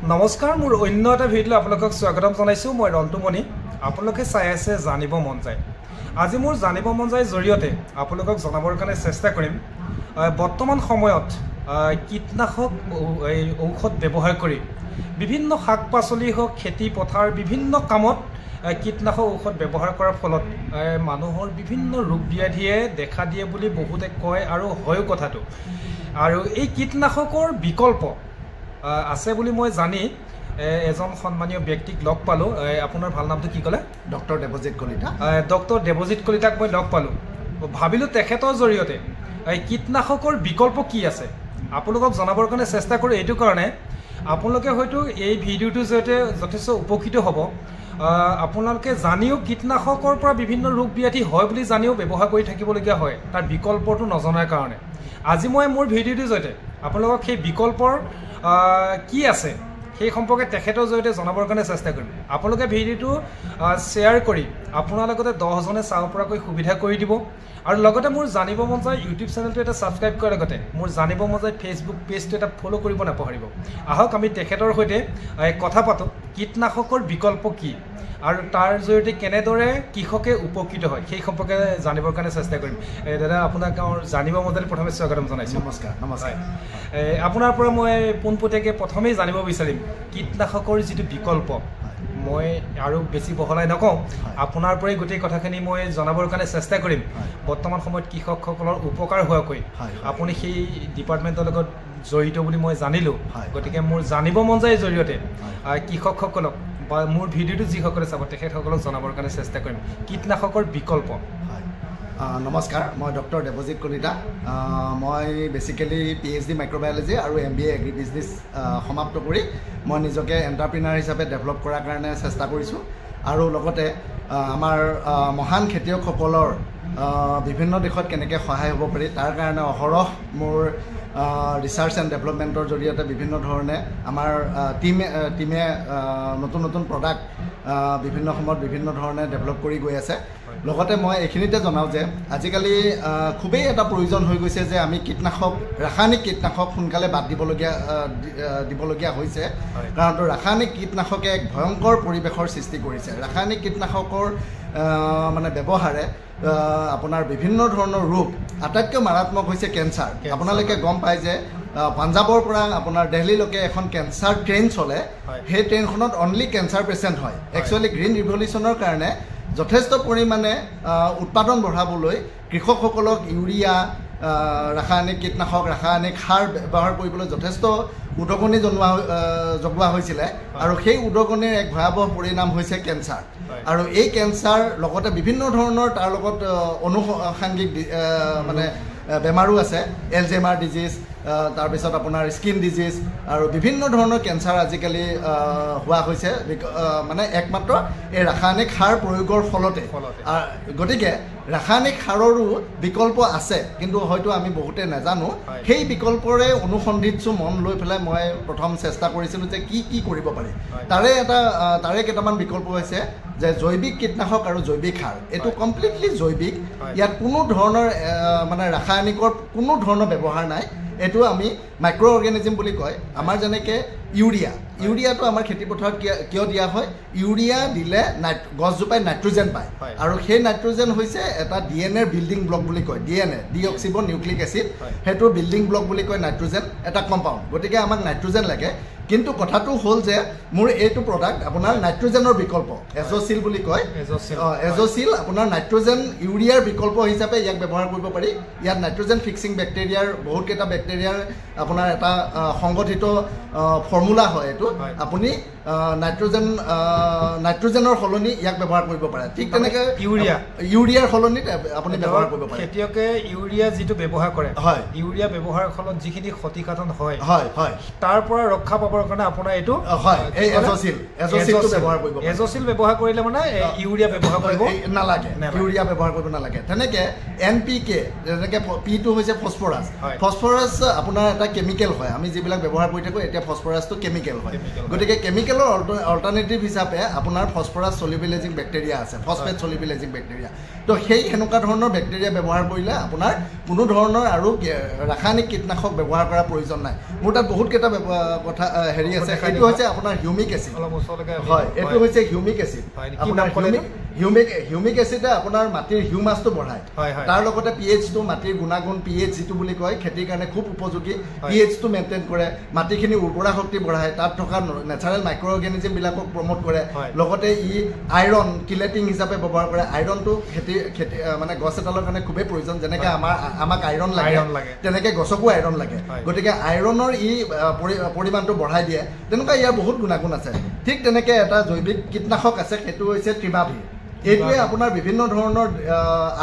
নমস্কাৰ মোৰ অন্য এটা ভিডিঅ'লৈ আপোনালোকক স্বাগতম জনাইছোঁ মই ৰন্তুমণি আপোনালোকে চাই আছে জানিব মন যায় আজি মোৰ জানিব মন যায় জৰিয়তে আপোনালোকক জনাবৰ কাৰণে চেষ্টা কৰিম বৰ্তমান সময়ত কীটনাশক ঔষধ ব্যৱহাৰ কৰি বিভিন্ন শাক-পাচলি হওক খেতি পথাৰ বিভিন্ন কামত কীটনাশক ঔষধ ব্যৱহাৰ কৰাৰ ফলত মানুহৰ বিভিন্ন ৰোগ ব্যাধিয়ে দেখা দিয়ে বুলি বহুতে কয় আৰু হয় কথাটো আৰু এই কীটনাশকৰ বিকল্প আছে বুলি মই জানি এজন সন্মানীয় ব্যক্তিক লগ পালোঁ আপোনাৰ ভাল নামটো কি ক'লে ডক্টৰ দেৱজিৎ কলিতা ডক্টৰ দেৱজিৎ কলিতাক মই লগ পালোঁ ভাবিলোঁ তেখেতৰ জৰিয়তে কীটনাশকৰ বিকল্প কি আছে আপোনালোকক জনাবৰ কাৰণে চেষ্টা কৰোঁ এইটো কাৰণে আপোনালোকে হয়তো এই ভিডিঅ'টোৰ জৰিয়তে যথেষ্ট উপকৃত হ'ব আপোনালোকে জানিও কীটনাশকৰ পৰা বিভিন্ন ৰোগ ব্যাধি হয় বুলি জানিও ব্যৱহাৰ কৰি থাকিবলগীয়া হয় তাৰ বিকল্পটো নজনাৰ কাৰণে আজি মই মোৰ ভিডিঅ'টোৰ জৰিয়তে আপোনালোকক সেই বিকল্পৰ কি আছে সেই সম্পৰ্কে তেখেতৰ জৰিয়তে জনাবৰ কাৰণে চেষ্টা কৰিম আপোনালোকে ভিডিঅ'টো শ্বেয়াৰ কৰি আপোনাৰ লগতে 10 জনে চাব পৰাকৈ সুবিধা কৰি দিব আৰু লগতে মোৰ জানিব মন যায় ইউটিউব চেনেলটো এটা ছাবস্ক্ৰাইব কৰাৰ লগতে মোৰ জানিব মন যায় ফেচবুক পেজটো এটা ফ'ল' কৰিব নাপাহৰিব আহক আমি তেখেতৰ সৈতে কথা পাতোঁ কীটনাশকৰ বিকল্প কি আৰু তাৰ জৰিয়তে কেনেদৰে কৃষকে উপকৃত হয় সেই সম্পৰ্কে জানিবৰ কাৰণে চেষ্টা কৰিম দাদা আপোনাক জানিব মন যায় প্ৰথমে স্বাগতম জনাইছোঁ নমস্কাৰ নমস্কাৰ আপোনাৰ পৰা মই পোনপটীয়াকৈ প্ৰথমেই জানিব বিচাৰিম কীটনাশকৰ যিটো বিকল্প মই আৰু বেছি বহলাই নকওঁ আপোনাৰ পৰাই গোটেই কথাখিনি মই জনাবৰ কাৰণে চেষ্টা কৰিম বৰ্তমান সময়ত কৃষকসকলৰ উপকাৰ হোৱাকৈ আপুনি সেই ডিপাৰ্টমেণ্টৰ লগত জড়িত বুলি মই জানিলোঁ গতিকে মোৰ জানিব মন যায় জৰিয়তে কৃষকসকলক বা মোৰ ভিডিঅ'টো যিসকলে চাব তেখেতসকলক জনাবৰ কাৰণে চেষ্টা কৰিম কীটনাশকৰ বিকল্প নমস্কাৰ মই ডক্টৰ দেৱজিৎ কলিতা মই বেচিকেলি PhD মাইক্ৰ'বায়'লজি আৰু MBA এগ্ৰি বিজনেছ সমাপ্ত কৰি মই নিজকে এণ্টাৰপ্ৰিনাৰ হিচাপে ডেভেলপ কৰাৰ কাৰণে চেষ্টা কৰিছোঁ আৰু লগতে আমাৰ মহান খেতিয়কসকলৰ বিভিন্ন দিশত কেনেকৈ সহায় হ'ব পাৰি তাৰ কাৰণে অহৰহ মোৰ ৰিচাৰ্চ এণ্ড ডেভেলপমেণ্টৰ জৰিয়তে বিভিন্ন ধৰণে আমাৰ টিমে নতুন নতুন প্ৰডাক্ট বিভিন্ন সময়ত বিভিন্ন ধৰণে ডেভেলপ কৰি গৈ আছে লগতে মই এইখিনিতে জনাওঁ যে আজিকালি খুবেই এটা প্ৰয়োজন হৈ গৈছে যে আমি ৰাসায়নিক কীটনাশক সোনকালে বাদ দিবলগীয়া হৈছে কাৰণ ৰাসায়নিক কীটনাশকে এক ভয়ংকৰ পৰিৱেশৰ সৃষ্টি কৰিছে ৰাসায়নিক কীটনাশকৰ মানে ব্যৱহাৰে আপোনাৰ বিভিন্ন ধৰণৰ ৰোগ আটাইতকৈ মাৰাত্মক হৈছে কেঞ্চাৰ আপোনালোকে গম পায় যে পাঞ্জাবৰ পৰা আপোনাৰ দিল্লীলৈকে এখন কেঞ্চাৰ ট্ৰেইন চলে সেই ট্ৰেইনখনত অনলি কেঞ্চাৰ পেচেণ্ট হয় একচুৱেলি গ্ৰীণ ৰিভলিউশ্যনৰ কাৰণে যথেষ্ট পৰিমাণে উৎপাদন বঢ়াবলৈ কৃষকসকলক ইউৰিয়া ৰাসায়নিক কীটনাশক ৰাসায়নিক সাৰ ব্যৱহাৰ কৰিবলৈ যথেষ্ট উদগনি জগোৱা হৈছিলে আৰু সেই উদগনিৰ এক ভয়াৱহ পৰিণাম হৈছে কেঞ্চাৰ আৰু এই কেঞ্চাৰ লগতে বিভিন্ন ধৰণৰ তাৰ লগত অনুষাংগিক মানে বেমাৰো আছে এলজেমাৰ ডিজিজ তাৰপিছত আপোনাৰ স্কিন ডিজিজ আৰু বিভিন্ন ধৰণৰ কেঞ্চাৰ আজিকালি হোৱা হৈছে মানে একমাত্ৰ এই ৰাসায়নিক সাৰ প্ৰয়োগৰ ফলতে গতিকে ৰাসায়নিক সাৰৰো বিকল্প আছে কিন্তু হয়তো আমি বহুতে নাজানো সেই বিকল্পৰে অনুসন্ধিতছোঁ মন লৈ পেলাই মই প্ৰথম চেষ্টা কৰিছিলোঁ যে কি কৰিব পাৰি তাৰে কেইটামান বিকল্প হৈছে যে জৈৱিক কীটনাশক আৰু জৈৱিক সাৰ এইটো কমপ্লিটলি জৈৱিক ইয়াত কোনো ধৰণৰ মানে ৰাসায়নিকৰ কোনো ধৰণৰ ব্যৱহাৰ নাই এইটো আমি মাইক্ৰ' অৰ্গেনিজম বুলি কয় আমাৰ যেনেকৈ ইউৰিয়াটো আমাৰ খেতিপথাৰত কিয় দিয়া হয় ইউৰিয়া দিলে গছজোপাই নাইট্ৰজেন পায় আৰু সেই নাইট্ৰজেন হৈছে এটা DNA বিল্ডিং ব্লক বুলি কয় DNA ডিঅক্সিবো নিউক্লিক এচিড সেইটো বিল্ডিং ব্লক বুলি কয় নাইট্ৰজেন এটা কম্পাউণ্ড গতিকে আমাক নাইট্ৰজেন লাগে কিন্তু কথাটো হ'ল যে মোৰ এইটো প্ৰডাক্ট আপোনাৰ নাইট্ৰজেনৰ বিকল্প এজ'চিল বুলি কয় এজ'চিল আপোনাৰ নাইট্ৰজেন ইউৰিয়াৰ বিকল্প হিচাপে ইয়াক ব্যৱহাৰ কৰিব পাৰি ইয়াত নাইট্ৰজেন ফিক্সিং বেক্টেৰিয়াৰ বহুতকেইটা বেক্টেৰিয়াৰ আপোনাৰ এটা সংগঠিত ফৰ্মুলা হয় এইটো আপুনি নাইট্ৰজেনৰ সলনি ইয়াক ব্যৱহাৰ কৰিব পাৰে ঠিক তেনেকৈ ইউৰিয়াৰ সলনিত আপুনি ব্যৱহাৰ কৰিব পাৰে খেতিয়কে ইউৰিয়া যিটো ব্যৱহাৰ কৰে হয় ইউৰিয়া ব্যৱহাৰৰ ফলত যিখিনি ক্ষতিসাধন হয় তাৰ পৰা ৰক্ষা পাবৰ কাৰণে আপোনাৰ এইটো এই এজ'চিলটো ব্যৱহাৰ কৰিব এজ'চিল ব্যৱহাৰ কৰিলে মানে ইউৰিয়া ব্যৱহাৰ কৰিব নালাগে ইউৰিয়া ব্যৱহাৰ কৰিব নালাগে তেনেকৈ NPK যেনেকৈ P2 হৈছে ফছফৰাছ আপোনাৰ এটা কেমিকেল হয় আমি যিবিলাক ব্যৱহাৰ কৰি থাকোঁ এতিয়া ফছফৰাছটো কেমিকেল হয় গতিকে কেমিকেলৰ অল্টাৰনেটিভ হিচাপে আপোনাৰ ফছফৰাছ সলিবিলাইজিং বেক্টেৰিয়া আছে ফছফেট সলিবিলাইজিং বেক্টেৰিয়া তো সেই সেনেকুৱা ধৰণৰ বেক্টেৰিয়া ব্যৱহাৰ কৰিলে আপোনাৰ কোনো ধৰণৰ আৰু ৰাসায়নিক কীটনাশক ব্যৱহাৰ কৰাৰ প্ৰয়োজন নাই মোৰ তাত বহুতকেইটা কথা হেৰি আছে এইটো হৈছে আপোনাৰ হিউমিক এচিড অলপ ওচৰলৈকে হয় এইটো হৈছে হিউমিক এচিড আপোনাৰ হিউমিক এচিডে আপোনাৰ মাটিৰ হিউমাছটো বঢ়ায় তাৰ লগতে পিএইচটো মাটিৰ গুণাগুণ পিএইচ যিটো বুলি কয় খেতিৰ কাৰণে খুব উপযোগী পিএইচটো মেইনটেইন কৰে মাটিখিনি উৰ্বৰা শক্তি বঢ়ায় তাত থকা নেচাৰেল মাইক্ৰ অৰ্গেনিজমবিলাকক প্ৰমোট কৰে লগতে ই আইৰণ কিলেটিং হিচাপে ব্যৱহাৰ কৰে আইৰণটো খেতি মানে গছ এডালৰ কাৰণে খুবেই প্ৰয়োজন যেনেকৈ আমাক আইৰণ লাগে তেনেকৈ গছকো আইৰণ লাগে গতিকে আইৰণৰ ই পৰিমাণটো বঢ়াই দিয়ে তেনেকুৱা ইয়াৰ বহুত গুণাগুণ আছে ঠিক তেনেকৈ এটা জৈৱিক কীটনাশক আছে সেইটো হৈছে ত্ৰিমাভিৰ এইটোৱে আপোনাৰ বিভিন্ন ধৰণৰ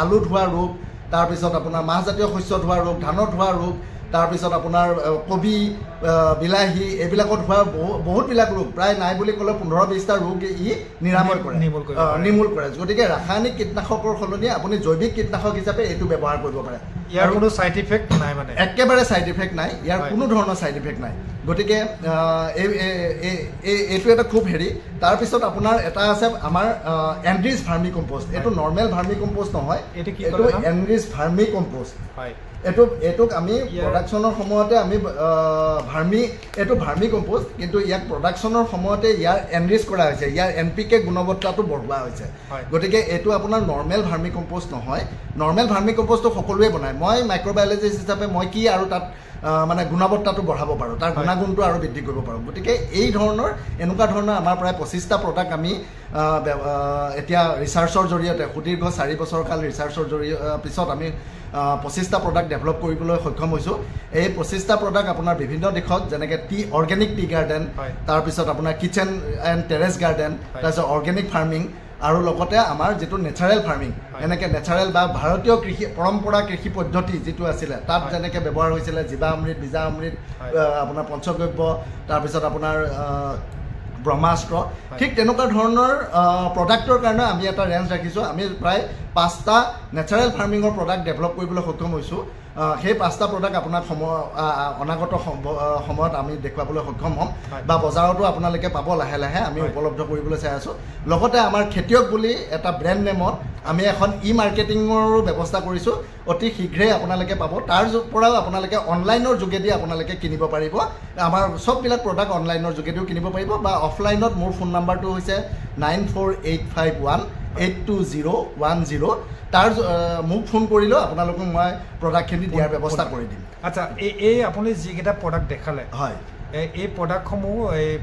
আলুত হোৱা ৰোগ তাৰপিছত আপোনাৰ মাহজাতীয় শস্যত হোৱা ৰোগ ধানত হোৱা ৰোগ তাৰপিছত আপোনাৰ কবি বিলাহী এইবিলাকত হোৱা বহুতবিলাক ৰোগ প্ৰায় নাই বুলি ক'লে 15-20টা ৰোগ ই নিৰাময় কৰে নিৰ্মূল কৰে গতিকে ৰাসায়নিক কীটনাশকৰ সলনি আপুনি জৈৱিক কীটনাশক হিচাপে এইটো ব্যৱহাৰ কৰিব পাৰে ইয়াৰ কোনো ছাইড ইফেক্ট নাই মানে একেবাৰে ছাইড ইফেক্ট নাই ইয়াৰ কোনো ধৰণৰ ছাইড ইফেক্ট নাই গতিকে এইটো এটা খুব হেৰি তাৰপিছত আপোনাৰ এটা আছে আমাৰ এনৰিচ ভাৰ্মি কম্পোষ্ট এইটো নৰ্মেল ভাৰ্মি কম্পোষ্ট নহয় এইটো এনৰিচ ভাৰ্মি কম্পোষ্ট এইটোক আমি প্ৰডাকশ্যনৰ সময়তে আমি এইটো ভাৰ্মি কম্পোষ্ট কিন্তু ইয়াক প্ৰডাকশ্যনৰ সময়তে ইয়াৰ এনৰিচ কৰা হৈছে ইয়াৰ NPK গুণৱত্তাটো বঢ়োৱা হৈছে গতিকে এইটো আপোনাৰ নৰ্মেল ভাৰ্মি কম্পোষ্ট নহয় নৰ্মেল ভাৰ্মি কম্পোষ্টটো সকলোৱে বনায় মই মাইক্ৰ'বায়'লজিষ্ট হিচাপে মই কি আৰু তাত মানে গুণৱত্তাটো বঢ়াব পাৰোঁ তাৰ গুণাগুণটো আৰু বৃদ্ধি কৰিব পাৰোঁ গতিকে এনেকুৱা ধৰণৰ আমাৰ প্ৰায় 25টা প্ৰডাক্ট আমি এতিয়া ৰিচাৰ্চৰ জৰিয়তে সুদীৰ্ঘ 4 বছৰ কাল ৰিচাৰ্চৰ পিছত আমি 25টা প্ৰডাক্ট ডেভেলপ কৰিবলৈ সক্ষম হৈছোঁ এই 25টা প্ৰডাক্ট আপোনাৰ বিভিন্ন দিশত যেনেকৈ অৰ্গেনিক টি গাৰ্ডেন তাৰপিছত আপোনাৰ কিচেন এণ্ড টেৰেছ গাৰ্ডেন তাৰপিছত অৰ্গেনিক ফাৰ্মিং আৰু লগতে আমাৰ যিটো নেচাৰেল ফাৰ্মিং এনেকৈ নেচাৰেল বা ভাৰতীয় কৃষি পৰম্পৰা কৃষি পদ্ধতি যিটো আছিলে তাত যেনেকৈ ব্যৱহাৰ হৈছিলে জীৱামৃত বীজামৃত আপোনাৰ পঞ্চগব্য তাৰপিছত আপোনাৰ ব্ৰহ্মাস্ত্ৰ ঠিক তেনেকুৱা ধৰণৰ প্ৰডাক্টৰ কাৰণে আমি এটা ৰেঞ্জ ৰাখিছোঁ আমি প্ৰায় 5টা নেচাৰেল ফাৰ্মিঙৰ প্ৰডাক্ট ডেভেলপ কৰিবলৈ সক্ষম হৈছোঁ সেই 5টা প্ৰডাক্ট আপোনাক অনাগত সময়ত আমি দেখুৱাবলৈ সক্ষম হ'ম বা বজাৰতো আপোনালোকে পাব লাহে লাহে আমি উপলব্ধ কৰিবলৈ চাই আছোঁ লগতে আমাৰ খেতিয়ক বুলি এটা ব্ৰেণ্ড নেমত আমি এখন মাৰ্কেটিঙৰো ব্যৱস্থা কৰিছোঁ অতি শীঘ্ৰেই আপোনালোকে পাব তাৰ পৰাও আপোনালোকে অনলাইনৰ যোগেদি আপোনালোকে কিনিব পাৰিব আমাৰ চববিলাক প্ৰডাক্ট অনলাইনৰ যোগেদিও কিনিব পাৰিব বা অফলাইনত মোৰ ফোন নাম্বাৰটো হৈছে 9485182010 তাৰ মোক ফোন কৰিলেও আপোনালোকক মই প্ৰডাক্টখিনি দিয়াৰ ব্যৱস্থা কৰি দিম আচ্ছা এই আপুনি যিকেইটা প্ৰডাক্ট দেখালে হয় এই প্ৰডাক্টসমূহ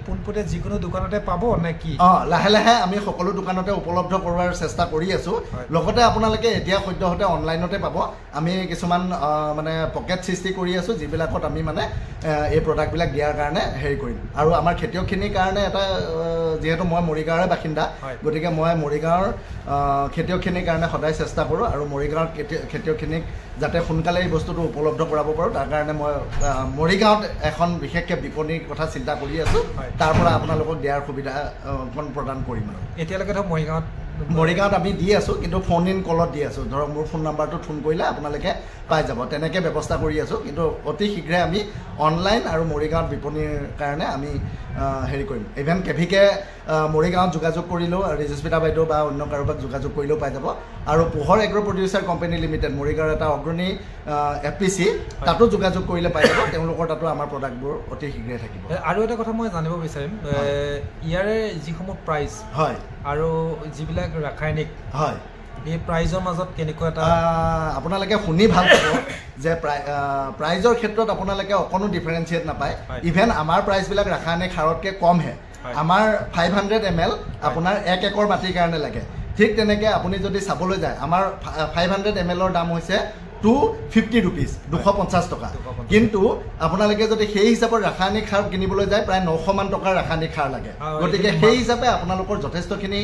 পোনপটীয়া যিকোনো দোকানতে পাব নে কি লাহে লাহে আমি সকলো দোকানতে উপলব্ধ কৰোৱাৰ চেষ্টা কৰি আছোঁ লগতে আপোনালোকে এতিয়া সদ্যহতে অনলাইনতে পাব আমি কিছুমান মানে পকেট সৃষ্টি কৰি আছোঁ যিবিলাকত আমি মানে এই প্ৰডাক্টবিলাক দিয়াৰ কাৰণে হেৰি কৰিম আৰু আমাৰ খেতিয়কখিনিৰ কাৰণে এটা যিহেতু মই মৰিগাঁৱৰে বাসিন্দা গতিকে মই মৰিগাঁৱৰ খেতিয়কখিনিৰ কাৰণে সদায় চেষ্টা কৰোঁ আৰু মৰিগাঁৱৰ খেতিয়কখিনিক যাতে সোনকালে এই বস্তুটো উপলব্ধ কৰাব পাৰোঁ তাৰ কাৰণে মই মৰিগাঁৱত এখন বিশেষকৈ বিপণীৰ কথা চিন্তা কৰি আছোঁ তাৰ পৰা আপোনালোকক দিয়াৰ সুবিধা প্ৰদান কৰিম আৰু এতিয়ালৈকে ধৰক মৰিগাঁৱত আমি দি আছোঁ কিন্তু ফোন ইন কলত দি আছোঁ ধৰক মোৰ ফোন নাম্বাৰটোত ফোন কৰিলে আপোনালোকে পাই যাব তেনেকৈ ব্যৱস্থা কৰি আছোঁ কিন্তু অতি শীঘ্ৰে আমি অনলাইন আৰু মৰিগাঁৱত বিপণীৰ কাৰণে আমি হেৰি কৰিম ইভেন কেভিকে মৰিগাঁৱত যোগাযোগ কৰিলেও ৰিজুস্মিতা বাইদেউ বা অন্য কাৰোবাক যোগাযোগ কৰিলেও পাই যাব আৰু পোহৰ এগ্ৰ প্ৰডিউচাৰ কোম্পানী লিমিটেড মৰিগাঁৱৰ এটা অগ্ৰণী FPC তাতো যোগাযোগ কৰিলে পাই যাব তেওঁলোকৰ তাতো আমাৰ প্ৰডাক্টবোৰ অতি শীঘ্ৰে থাকিব আৰু এটা কথা মই জানিব বিচাৰিম ইয়াৰে যিসমূহ প্ৰাইচ হয় আৰু যিবিলাক ৰাসায়নিক হয় এই প্ৰাইজৰ মাজত কেনেকুৱা এটা আপোনালোকে শুনি ভাল পাব যে প্ৰাইজৰ ক্ষেত্ৰত আপোনালোকে অকণো ডিফাৰেঞ্চিয়েট নাপায় ইভেন আমাৰ প্ৰাইচবিলাক ৰাসায়নিক সাৰতকৈ কমহে আমাৰ 500 ml আপোনাৰ 1 একৰ মাটিৰ কাৰণে লাগে ঠিক তেনেকৈ আপুনি যদি চাবলৈ যায় আমাৰ 500 mlৰ দাম হৈছে 250 rupees 250 টকা কিন্তু আপোনালোকে যদি সেই হিচাপত ৰাসায়নিক সাৰ কিনিবলৈ যায় প্ৰায় 900 মান টকাৰ ৰাসায়নিক সাৰ লাগে গতিকে সেই হিচাপে আপোনালোকৰ যথেষ্টখিনি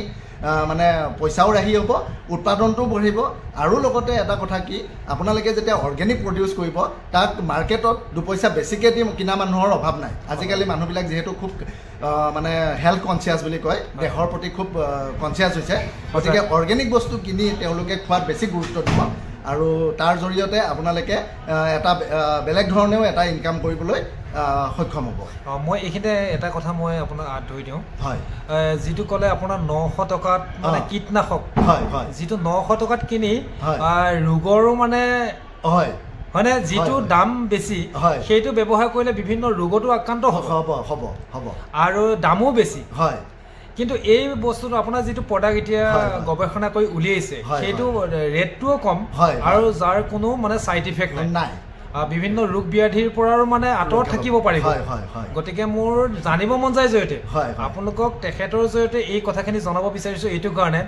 মানে পইচাও ৰাহি হ'ব উৎপাদনটো বঢ়িব আৰু লগতে এটা কথা কি আপোনালোকে যেতিয়া অৰ্গেনিক প্ৰডিউচ কৰিব তাক মাৰ্কেটত 2 পইচা বেছিকৈ দি কিনা মানুহৰ অভাৱ নাই আজিকালি মানুহবিলাক যিহেতু খুব মানে হেল্থ কনচিয়াছ বুলি কয় দেহৰ প্ৰতি খুব কনচিয়াছ হৈছে গতিকে অৰ্গেনিক বস্তু কিনি তেওঁলোকে খোৱাত বেছি গুৰুত্ব দিব আৰু তাৰ জৰিয়তে আপোনালোকে এটা বেলেগ ধৰণেও এটা ইনকাম কৰিবলৈ সক্ষম হ'ব মই এইখিনিতে এটা কথা মই আপোনাক আঁত ধৰি দিওঁ হয় যিটো ক'লে আপোনাৰ 900 টকাত মানে কীটনাশক হয় হয় যিটো 900 টকাত কিনি ৰোগৰো মানে হয় মানে যিটো দাম বেছি সেইটো ব্যৱহাৰ কৰিলে বিভিন্ন ৰোগতো আক্ৰান্ত হ'ব আৰু দামো বেছি হয় কিন্তু এই বস্তুটো আপোনাৰ যিটো প্ৰডাক্ট এতিয়া গৱেষণা কৰি উলিয়াইছে সেইটো ৰেটটোও কম আৰু যাৰ কোনো মানে সাইড ইফেক্ট নাই বিভিন্ন ৰোগ ব্যাধিৰ পৰাও মানে আঁতৰত থাকিব পাৰিব গতিকে মোৰ জানিব মন যায় জয়তে আপোনালোকক তেখেতৰ জয়তে এই কথাখিনি জনাব বিচাৰিছো এইটো কাৰণে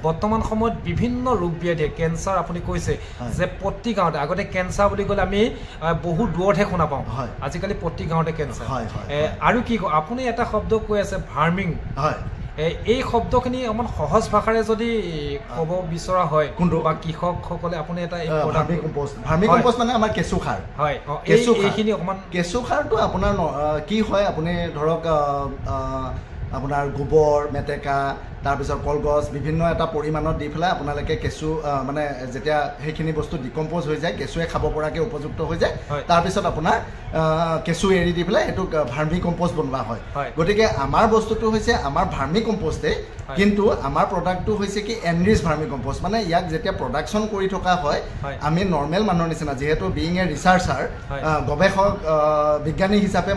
বৰ্তমান সময়ত বিভিন্ন ৰোগ ব্যাধি কেন্সাৰ আপুনি কৈছে যে প্ৰতি গাঁৱতে আগতে কেন্সাৰ বুলি ক'লে আমি বহু দূৰতহে শুনা পাওঁ আজিকালি প্ৰতি গাঁৱতে কেন্সাৰ আৰু কি আপুনি এটা শব্দ কৈ আছে ভাৰ্মিং এই শব্দখিনি অকমান সহজ ভাষাৰে যদি ক'ব বিচৰা হয় কোনটো বা কৃষকসকলে আপুনি এটা ভাৰ্মি কম্পোষ্ট মানে আমাৰ কেঁচু সাৰ হয় এইখিনি অকমান কেঁচু সাৰটো আপোনাৰ কি হয় আপুনি ধৰক আপোনাৰ গোবৰ মেটেকা তাৰপিছত কলগছ বিভিন্ন এটা পৰিমাণত দি পেলাই আপোনালোকে কেঁচু মানে যেতিয়া সেইখিনি বস্তু ডিকম্প'জ হৈ যায় কেঁচুৱে খাব পৰাকৈ উপযুক্ত হৈ যায় তাৰপিছত আপোনাৰ কেঁচু এৰি দি পেলাই এইটো ভাৰ্মি কম্পোষ্ট বনোৱা হয় গতিকে আমাৰ বস্তুটো হৈছে আমাৰ ভাৰ্মি কম্পোষ্টে কিন্তু আমাৰ প্ৰডাক্টটো হৈছে কি এনৰিচ ভাৰ্মি কম্পোষ্ট মানে ইয়াক যেতিয়া প্ৰডাকশ্যন কৰি থকা হয় আমি নৰ্মেল মানুহৰ নিচিনা যিহেতু বিং এ ৰিচাৰ্চাৰ গৱেষক বিজ্ঞানী হিচাপে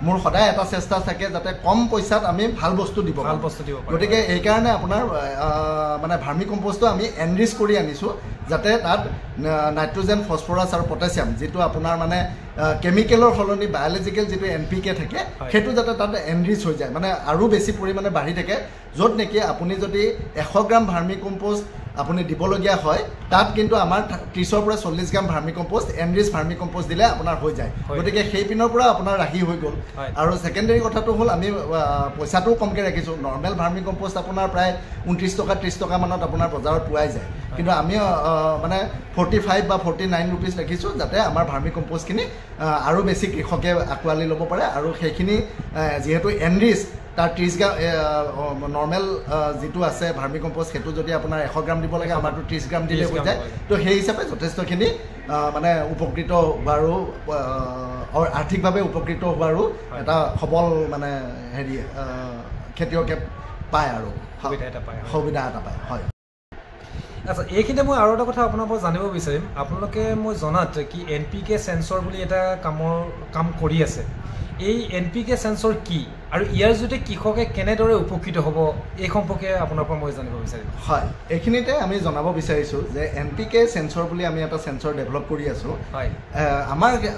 মোৰ সদায় এটা চেষ্টা থাকে যাতে কম পইচাত আমি ভাল বস্তু দিব গতিকে এইকাৰণে আপোনাৰ মানে ভাৰ্মি কম্পোষ্টটো আমি এনৰিচ কৰি আনিছোঁ যাতে তাত নাইট্ৰজেন ফছফৰাছ আৰু পটাছিয়াম যিটো আপোনাৰ মানে কেমিকেলৰ সলনি বায়'লজিকেল যিটো NPK থাকে সেইটো যাতে তাত এনৰিচ হৈ যায় মানে আৰু বেছি পৰিমাণে বাঢ়ি থাকে য'ত নেকি আপুনি যদি 100 গ্ৰাম ভাৰ্মি কম্পোষ্ট আপুনি দিবলগীয়া হয় তাত কিন্তু আমাৰ 30 পৰা 40 গ্ৰাম ভাৰ্মি কম্পোষ্ট এনৰিচ ভাৰ্মি কম্পোষ্ট দিলে আপোনাৰ হৈ যায় গতিকে সেই পিনৰ পৰা আপোনাৰ ৰাহি হৈ গ'ল আৰু সেকেন্ডাৰী কথাটো হ'ল আমি পইচাটো কমকৈ ৰাখিছোঁ নৰ্মেল ভাৰ্মি কম্পোষ্ট আপোনাৰ প্ৰায় 29 টকা 30 টকা মানত আপোনাৰ বজাৰত পোৱাই যায় কিন্তু আমি মানে 45 বা 49 ৰুপিজ ৰাখিছোঁ যাতে আমাৰ ভাৰ্মি কম্পোষ্টখিনি আৰু বেছি কৃষকে আঁকোৱালি ল'ব পাৰে আৰু সেইখিনি যিহেতু এনৰিচ তাৰ 30 গ্ৰাম নৰ্মেল যিটো আছে ভাৰ্মি কম্পোষ্ট সেইটো যদি আপোনাৰ 100 গ্ৰাম দিব লাগে আমাৰতো 30 গ্ৰাম দিলে হৈ যায় তো সেই হিচাপে যথেষ্টখিনি মানে উপকৃত হোৱাৰো আৰ্থিকভাৱে উপকৃত হোৱাৰো এটা সবল মানে হেৰি খেতিয়কে পায় আৰু সুবিধা এটা পায় হয় আচ্ছা এইখিনিতে মই আৰু এটা কথা আপোনাৰ পৰা জানিব বিচাৰিম আপোনালোকে মই জনাত কি NPK সেন্সৰ বুলি এটা কাম কৰি আছে এই NPK সেন্সৰ কি আৰু ইয়াৰ জৰিয়তে কৃষকে কেনেদৰে উপকৃত হ'ব এই সম্পৰ্কে আপোনাৰ পৰা মই জানিব বিচাৰিম হয় এইখিনিতে আমি জনাব বিচাৰিছোঁ যে NPK সেন্সৰ বুলি আমি এটা সেন্সৰ ডেভেলপ কৰি আছোঁ হয়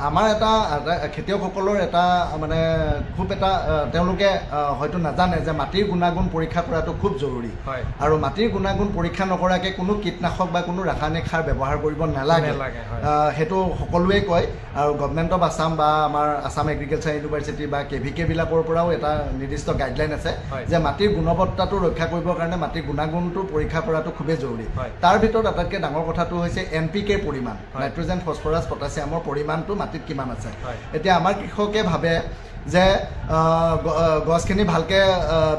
আমাৰ এটা খেতিয়কসকলৰ এটা মানে খুব এটা তেওঁলোকে হয়তো নাজানে যে মাটিৰ গুণাগুণ পৰীক্ষা কৰাটো খুব জৰুৰী আৰু মাটিৰ গুণাগুণ পৰীক্ষা নকৰাকৈ কোনো কীটনাশক বা কোনো ৰাসায়নিক সাৰ ব্যৱহাৰ কৰিব নালাগে সেইটো সকলোৱে কয় আৰু গভৰ্ণমেণ্ট অফ আছাম বা আমাৰ আছাম এগ্ৰিকালচাৰ ইউনিভাৰ্চিটি বা KVK বিলাকৰ পৰাও এটা নিৰ্দিষ্ট গাইডলাইন আছে যে মাটিৰ গুণবত্তাটো ৰক্ষা কৰিবৰ কাৰণে মাটিৰ গুণাগুণটো পৰীক্ষা কৰাটো খুবেই জৰুৰী তাৰ ভিতৰত আটাইতকৈ ডাঙৰ কথাটো হৈছে NPK পৰিমাণ নাইট্ৰজেন ফছফৰাছ পটাছিয়ামৰ পৰিমাণটো মাটিত কিমান আছে এতিয়া আমাৰ কৃষকে ভাবে যে গছখিনি ভালকৈ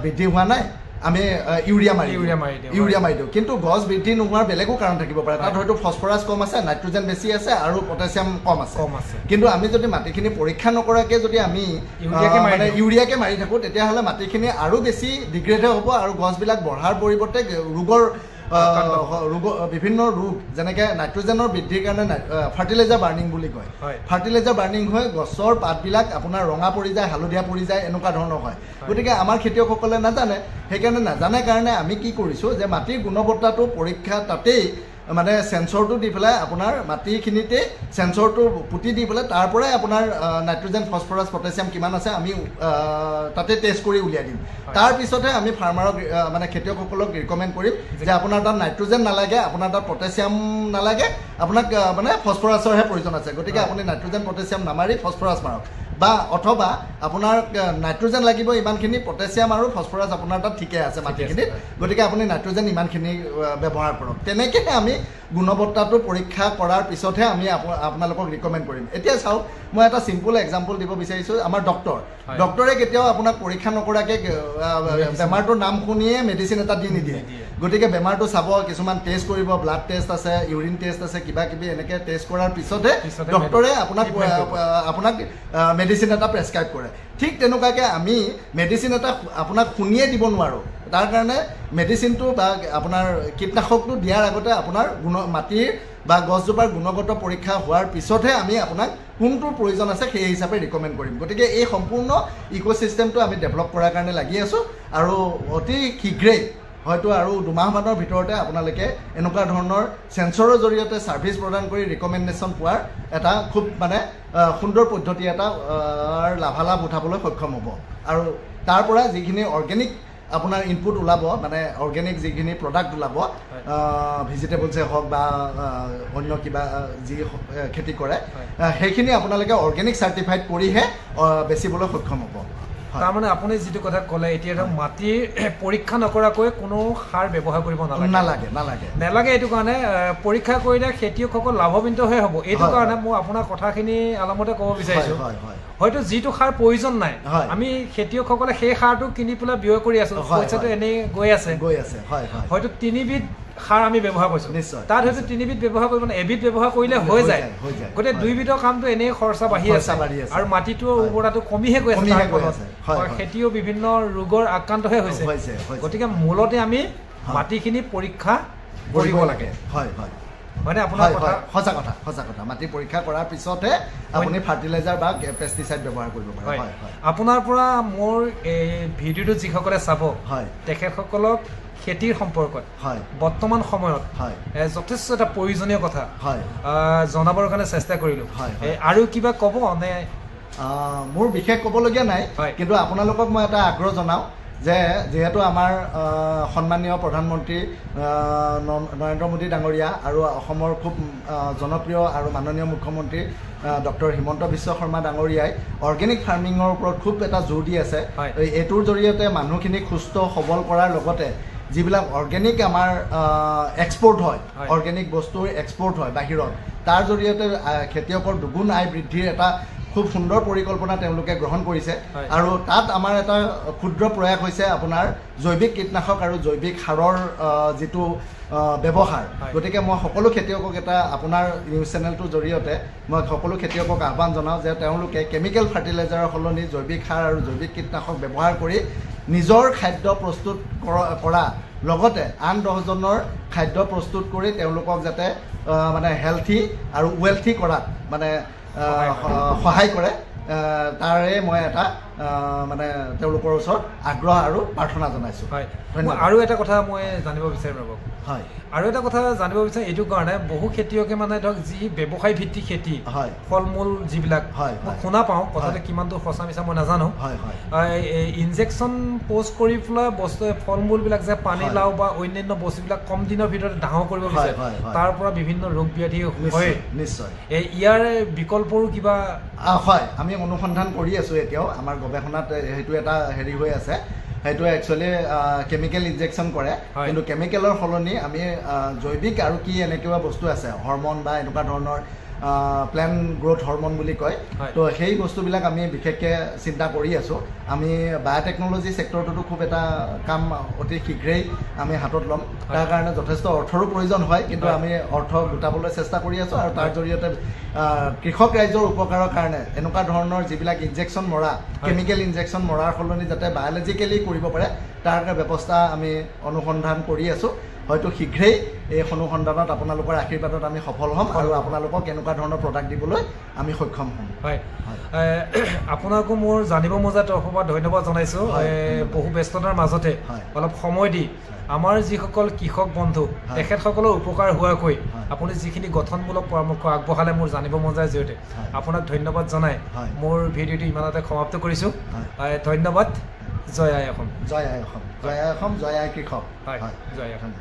বৃদ্ধি হোৱা নাই আমি ইউৰিয়া মাৰি দিওঁ কিন্তু গছ বৃদ্ধি নোহোৱাৰ বেলেগো কাৰণ থাকিব পাৰে তাত হয়তো ফছফৰাছ কম আছে নাইট্ৰজেন বেছি আছে আৰু পটাছিয়াম কম আছে কিন্তু আমি যদি মাটিখিনি পৰীক্ষা নকৰাকৈ যদি আমি ইউৰিয়াকে মাৰি থাকোঁ তেতিয়াহ'লে মাটিখিনি আৰু বেছি ডিগ্ৰেড হ'ব আৰু গছবিলাক বঢ়াৰ পৰিৱৰ্তে ৰোগৰ বিভিন্ন ৰোগ যেনেকৈ নাইট্ৰজেনৰ বৃদ্ধিৰ কাৰণে ফাৰ্টিলাইজাৰ বাৰ্ণিং বুলি কয় ফাৰ্টিলাইজাৰ বাৰ্ণিং হৈ গছৰ পাতবিলাক আপোনাৰ ৰঙা পৰি যায় হালধীয়া পৰি যায় এনেকুৱা ধৰণৰ হয় গতিকে আমাৰ খেতিয়কসকলে নাজানে সেইকাৰণে নাজানে কাৰণে আমি কি কৰিছোঁ যে মাটিৰ গুণবত্তাটো পৰীক্ষা তাতেই মানে সেন্সৰটো দি পেলাই আপোনাৰ মাটিখিনিতে সেন্সৰটো পুতি দি পেলাই তাৰ পৰাই আপোনাৰ নাইট্ৰজেন ফছফৰাছ পটাছিয়াম কিমান আছে আমি তাতে টেষ্ট কৰি উলিয়াই দিম তাৰপিছতহে আমি ফাৰ্মাৰক মানে খেতিয়কসকলক ৰিকমেণ্ড কৰিম যে আপোনাৰ তাত নাইট্ৰজেন নালাগে আপোনাৰ তাত পটাছিয়াম নালাগে আপোনাক মানে ফছফৰাছৰহে প্ৰয়োজন আছে গতিকে আপুনি নাইট্ৰজেন পটাছিয়াম নামাৰি ফছফৰাছ মাৰক বা অথবা আপোনাৰ নাইট্ৰজেন লাগিব ইমানখিনি পটাছিয়াম আৰু ফছফৰাছ আপোনাৰ তাত ঠিকে আছে মাটিখিনিত গতিকে আপুনি নাইট্ৰজেন ইমানখিনি ব্যৱহাৰ কৰক তেনেকৈহে আমি গুণবত্তাটো পৰীক্ষা কৰাৰ পিছতহে আমি আপোনালোকক ৰিকমেণ্ড কৰিম এতিয়া চাওক মই এটা চিম্পল এক্সাম্পল দিব বিচাৰিছোঁ আমাৰ ডক্টৰে কেতিয়াও আপোনাক পৰীক্ষা নকৰাকৈ বেমাৰটোৰ নাম শুনিয়ে মেডিচিন এটা দি নিদিয়ে গতিকে বেমাৰটো চাব কিছুমান টেষ্ট কৰিব ব্লাড টেষ্ট আছে ইউৰিন টেষ্ট আছে কিবা কিবি এনেকৈ টেষ্ট কৰাৰ পিছতহে ডক্টৰে আপোনাক মেডিচিন এটা প্ৰেছক্ৰাইব কৰে ঠিক তেনেকুৱাকৈ আমি মেডিচিন এটা আপোনাক শুনিয়ে দিব নোৱাৰোঁ তাৰ কাৰণে মেডিচিনটো বা আপোনাৰ কীটনাশকটো দিয়াৰ আগতে আপোনাৰ মাটিৰ বা গছজোপাৰ গুণগত পৰীক্ষা হোৱাৰ পিছতহে আমি আপোনাক কোনটোৰ প্ৰয়োজন আছে সেই হিচাপে ৰিকমেণ্ড কৰিম। গতিকে এই সম্পূৰ্ণ ইক'চিষ্টেমটো আমি ডেভেলপ কৰাৰ কাৰণে লাগি আছোঁ আৰু অতি শীঘ্ৰেই হয়তো আৰু 2 মাহমানৰ ভিতৰতে আপোনালোকে এনেকুৱা ধৰণৰ চেঞ্চৰৰ জৰিয়তে ছাৰ্ভিচ প্ৰদান কৰি ৰিকমেণ্ডেশ্যন পোৱাৰ এটা খুব মানে সুন্দৰ পদ্ধতি এটা লাভালাভ উঠাবলৈ সক্ষম হ'ব। আৰু তাৰ পৰা যিখিনি অৰ্গেনিক আপোনাৰ ইনপুট ওলাব মানে অৰ্গেনিক যিখিনি প্ৰডাক্ট ওলাব ভেজিটেবলছে হওক বা অন্য কিবা যি খেতি কৰে সেইখিনি আপোনালোকে অৰ্গেনিক চাৰ্টিফাইড কৰিহে বেচিবলৈ সক্ষম হ'ব। তাৰমানে আপুনি যিটো কথা ক'লে এতিয়া ধৰক মাটিৰ পৰীক্ষা নকৰাকৈ কোনো সাৰ ব্যৱহাৰ কৰিব নালাগে এইটো কাৰণে পৰীক্ষা কৰিলে খেতিয়কসকল লাভৱান্বিতহে হ'ব। এইটো কাৰণে মই আপোনাৰ কথাখিনি আলমতে ক'ব বিচাৰিছোঁ হয়তো যিটো সাৰ প্ৰয়োজন নাই আমি খেতিয়কসকলে সেই সাৰটো কিনি পেলাই ব্যয় কৰি আছোঁ, পইচাটো এনেই গৈ আছে হয়তো 3 বিধ সাৰ আমি ব্যৱহাৰ কৰিছোঁ, তাত হয়তো 3 বিধ ব্যৱহাৰ কৰিব মানে এবিধ ব্যৱহাৰ কৰিলে হৈ যায়। গতিকে 2 বিধৰ কামটো এনেই খৰচা বাঢ়ি আছে আৰু মাটিটোৰ উৰ্বৰতাটো কমিহে গৈ আছে, খেতিও বিভিন্ন ৰোগৰ আক্ৰান্তহে হৈছে। গতিকে মূলতে আমি মাটিখিনি পৰীক্ষা কৰিব লাগে। হয়নে আপোনাৰ কথা? সঁচা কথা মাটি পৰীক্ষা কৰাৰ পিছতহে আপুনি ফাৰ্টিলাইজাৰ বা পেষ্টিচাইড ব্যৱহাৰ কৰিব পাৰে। আপোনাৰ পৰা মোৰ এই ভিডিঅ'টো যিসকলে চাব তেখেতসকলক খেতিৰ সম্পৰ্কত বৰ্তমান সময়ত যথেষ্ট এটা প্ৰয়োজনীয় কথা জনাবৰ কাৰণে চেষ্টা কৰিলোঁ। আৰু কিবা ক'ব নে? মোৰ বিশেষ ক'বলগীয়া নাই, কিন্তু আপোনালোকক মই এটা আগ্ৰহ জনাওঁ যে যিহেতু আমাৰ সন্মানীয় প্ৰধানমন্ত্ৰী নৰেন্দ্ৰ মোদী ডাঙৰীয়া আৰু অসমৰ খুব জনপ্ৰিয় আৰু মাননীয় মুখ্যমন্ত্ৰী ডক্টৰ হিমন্ত বিশ্ব শৰ্মা ডাঙৰীয়াই অৰ্গেনিক ফাৰ্মিঙৰ ওপৰত খুব এটা জোৰ দি আছে। এইটোৰ জৰিয়তে মানুহখিনিক সুস্থ সবল কৰাৰ লগতে যিবিলাক অৰ্গেনিক আমাৰ এক্সপৰ্ট হয়, অৰ্গেনিক বস্তুৰ এক্সপৰ্ট হয় বাহিৰত, তাৰ জৰিয়তে খেতিয়কৰ দুগুণ আয় বৃদ্ধিৰ এটা খুব সুন্দৰ পৰিকল্পনা তেওঁলোকে গ্ৰহণ কৰিছে। আৰু তাত আমাৰ এটা ক্ষুদ্ৰ প্ৰয়াস হৈছে আপোনাৰ জৈৱিক কীটনাশক আৰু জৈৱিক সাৰৰ যিটো ব্যৱহাৰ। গতিকে মই সকলো খেতিয়কক এটা আপোনাৰ নিউজ চেনেলটোৰ জৰিয়তে মই সকলো খেতিয়কক আহ্বান জনাওঁ যে তেওঁলোকে কেমিকেল ফাৰ্টিলাইজাৰৰ সলনি জৈৱিক সাৰ আৰু জৈৱিক কীটনাশক ব্যৱহাৰ কৰি নিজৰ খাদ্য প্ৰস্তুত কৰা লগতে আন 10জনৰ খাদ্য প্ৰস্তুত কৰি তেওঁলোকক যাতে মানে হেল্থি আৰু ৱেলথি কৰাত মানে সহায় কৰে, তাৰে মই এটা মানে তেওঁলোকৰ ওচৰত আগ্ৰহ আৰু প্ৰাৰ্থনা জনাইছোঁ। আৰু এটা কথা মই জানিব বিচাৰিম ৰ'ব। আৰু এটা কথা জানিব বিচাৰিম এইটো কাৰণে বহু খেতিয়কে মানে ধৰক যি ব্যৱসায় ভিত্তিক খেতি ফল মূল যিবিলাক মই শুনা পাওঁ, কথাটো কিমান দূৰ সঁচা মিছা মই নাজানো, ইনজেকশ্যন পোষ্ট কৰি পেলাই বস্তু ফল মূলবিলাক যে পানীলাও বা অন্যান্য বস্তুবিলাক কম দিনৰ ভিতৰতে ডাঙৰ কৰিব বিচাৰে, তাৰ পৰা বিভিন্ন ৰোগ ব্যাধি হয়। নিশ্চয় ইয়াৰ বিকল্পৰো কিবা হয় আমি অনুসন্ধান কৰি আছোঁ। এতিয়াও আমাৰ গৱেষণাত সেইটো এটা হেৰি হৈ আছে, সেইটো একচুৱেলি কেমিকেল ইনজেকশ্যন কৰে, কিন্তু কেমিকেলৰ সলনি আমি জৈৱিক আৰু কি এনেকুৱা বস্তু আছে হৰমন বা এনেকুৱা ধৰণৰ প্লেন গ্ৰোথ হৰমন বুলি কয়, তো সেই বস্তুবিলাক আমি বিশেষকৈ চিন্তা কৰি আছোঁ। আমি বায়'টেকনলজি ছেক্টৰটোতো খুব এটা কাম অতি শীঘ্ৰেই আমি হাতত ল'ম। তাৰ কাৰণে যথেষ্ট অৰ্থৰো প্ৰয়োজন হয়, কিন্তু আমি অৰ্থ গোটাবলৈ চেষ্টা কৰি আছোঁ আৰু তাৰ জৰিয়তে কৃষক ৰাইজৰ উপকাৰৰ কাৰণে এনেকুৱা ধৰণৰ যিবিলাক ইনজেকশ্যন মৰা কেমিকেল ইনজেকশ্যন মৰাৰ সলনি যাতে বায়'লজিকেলি কৰিব পাৰে তাৰ ব্যৱস্থা আমি অনুসন্ধান কৰি আছোঁ। হয়তো শীঘ্ৰেই এই অনুসন্ধানত আপোনালোকৰ আশীৰ্বাদত আমি সফল হ'ম আৰু আপোনালোকক এনেকুৱা ধৰণৰ প্ৰডাক্ট দিবলৈ আমি সক্ষম হ'ম। আপোনাকো মোৰ জানিব মজাৰ তৰফৰ পৰা ধন্যবাদ জনাইছোঁ। বহু ব্যস্ততাৰ মাজতে অলপ সময় দি আমাৰ যিসকল কৃষক বন্ধু তেখেতসকলৰ উপকাৰ হোৱাকৈ আপুনি যিখিনি গঠনমূলক পৰামৰ্শ আগবঢ়ালে মোৰ জানিব মন যায় জৰিয়তে আপোনাক ধন্যবাদ জনাই মোৰ ভিডিঅ'টো ইমানতে সমাপ্ত কৰিছোঁ। ধন্যবাদ। জয় আই অসম। জয় আই অসম। জয় আই অসম। জয় আই কৃষক। জয় আই অসম।